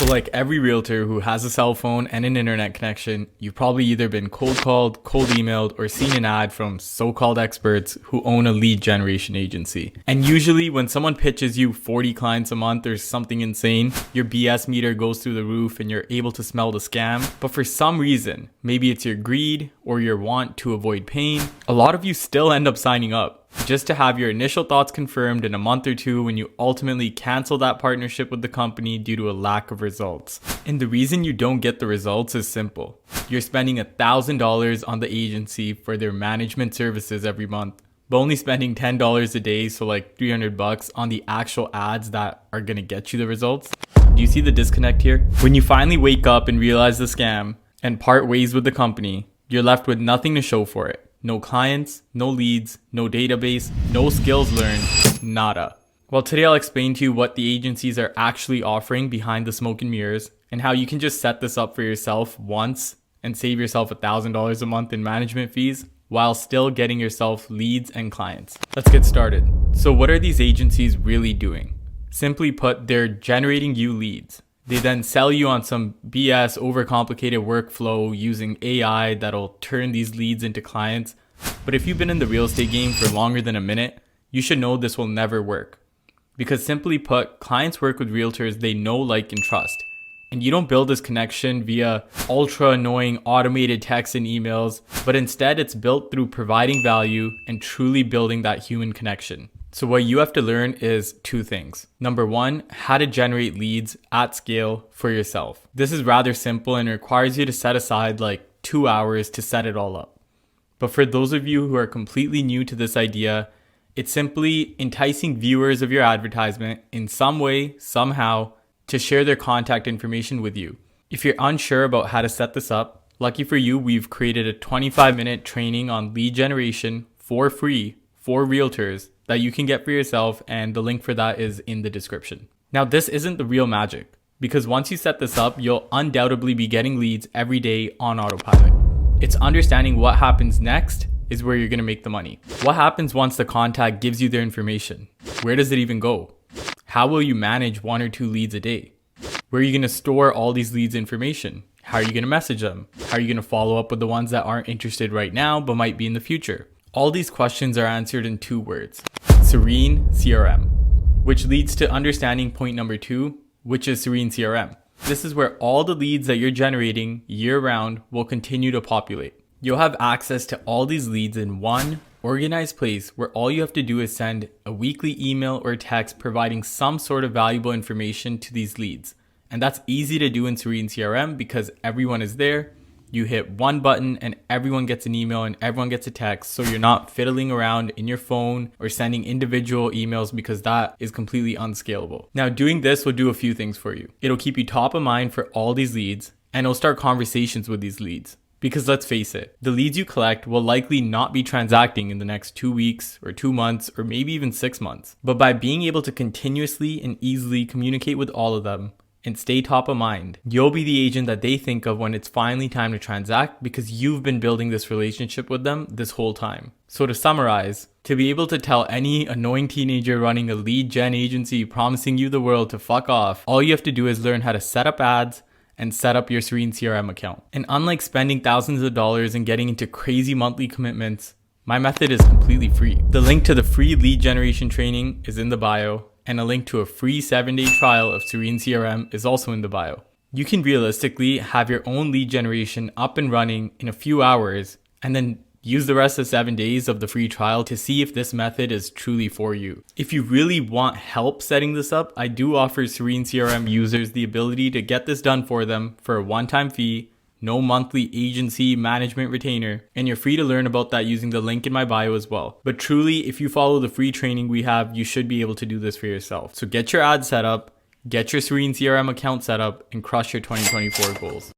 So like every realtor who has a cell phone and an internet connection, you've probably either been cold called, cold emailed, or seen an ad from so-called experts who own a lead generation agency. And usually when someone pitches you 40 clients a month or something insane, your BS meter goes through the roof and you're able to smell the scam. But for some reason, maybe it's your greed or your want to avoid pain, a lot of you still end up signing up just to have your initial thoughts confirmed in a month or two when you ultimately cancel that partnership with the company due to a lack of results. And the reason you don't get the results is simple. You're spending $1,000 on the agency for their management services every month, but only spending $10 a day, so like $300 on the actual ads that are gonna get you the results. Do you see the disconnect here? When you finally wake up and realize the scam and part ways with the company, you're left with nothing to show for it. No clients, no leads, no database, no skills learned, nada. Well, today I'll explain to you what the agencies are actually offering behind the smoke and mirrors and how you can just set this up for yourself once and save yourself $1,000 a month in management fees while still getting yourself leads and clients. Let's get started. So what are these agencies really doing? Simply put, they're generating you leads. They then sell you on some BS overcomplicated workflow using AI that'll turn these leads into clients. But if you've been in the real estate game for longer than a minute, you should know this will never work. Because simply put, clients work with realtors they know, like, and trust. And you don't build this connection via ultra annoying automated texts and emails, but instead it's built through providing value and truly building that human connection. So what you have to learn is two things. Number one, how to generate leads at scale for yourself. This is rather simple and requires you to set aside like 2 hours to set it all up. But for those of you who are completely new to this idea, it's simply enticing viewers of your advertisement in some way, somehow, to share their contact information with you. If you're unsure about how to set this up, lucky for you, we've created a 25-minute training on lead generation for free for realtors that you can get for yourself, and the link for that is in the description. Now, this isn't the real magic, because once you set this up, you'll undoubtedly be getting leads every day on autopilot. It's understanding what happens next is where you're gonna make the money. What happens once the contact gives you their information? Where does it even go? How will you manage 1 or 2 leads a day? Where are you gonna store all these leads information? How are you gonna message them? How are you gonna follow up with the ones that aren't interested right now but might be in the future? All these questions are answered in 2 words: Serene CRM, which leads to understanding point number 2, which is Serene CRM. This is where all the leads that you're generating year round will continue to populate. You'll have access to all these leads in one organized place where all you have to do is send a weekly email or text providing some sort of valuable information to these leads. And that's easy to do in Serene CRM because everyone is there. You hit one button and everyone gets an email and everyone gets a text, so you're not fiddling around in your phone or sending individual emails because that is completely unscalable. Now, doing this will do a few things for you. It'll keep you top of mind for all these leads, and it'll start conversations with these leads. Because let's face it, the leads you collect will likely not be transacting in the next 2 weeks or 2 months or maybe even 6 months. But by being able to continuously and easily communicate with all of them, and stay top of mind, you'll be the agent that they think of when it's finally time to transact because you've been building this relationship with them this whole time. So to summarize, to be able to tell any annoying teenager running a lead gen agency promising you the world to fuck off, all you have to do is learn how to set up ads and set up your Serene CRM account. And unlike spending thousands of dollars and getting into crazy monthly commitments, my method is completely free. The link to the free lead generation training is in the bio, and a link to a free 7-day trial of Serene CRM is also in the bio. You can realistically have your own lead generation up and running in a few hours and then use the rest of 7 days of the free trial to see if this method is truly for you. If you really want help setting this up, I do offer Serene CRM users the ability to get this done for them for a one-time fee, no monthly agency management retainer, and you're free to learn about that using the link in my bio as well. But truly, if you follow the free training we have, you should be able to do this for yourself. So get your ad set up, get your Serene CRM account set up, and crush your 2024 goals.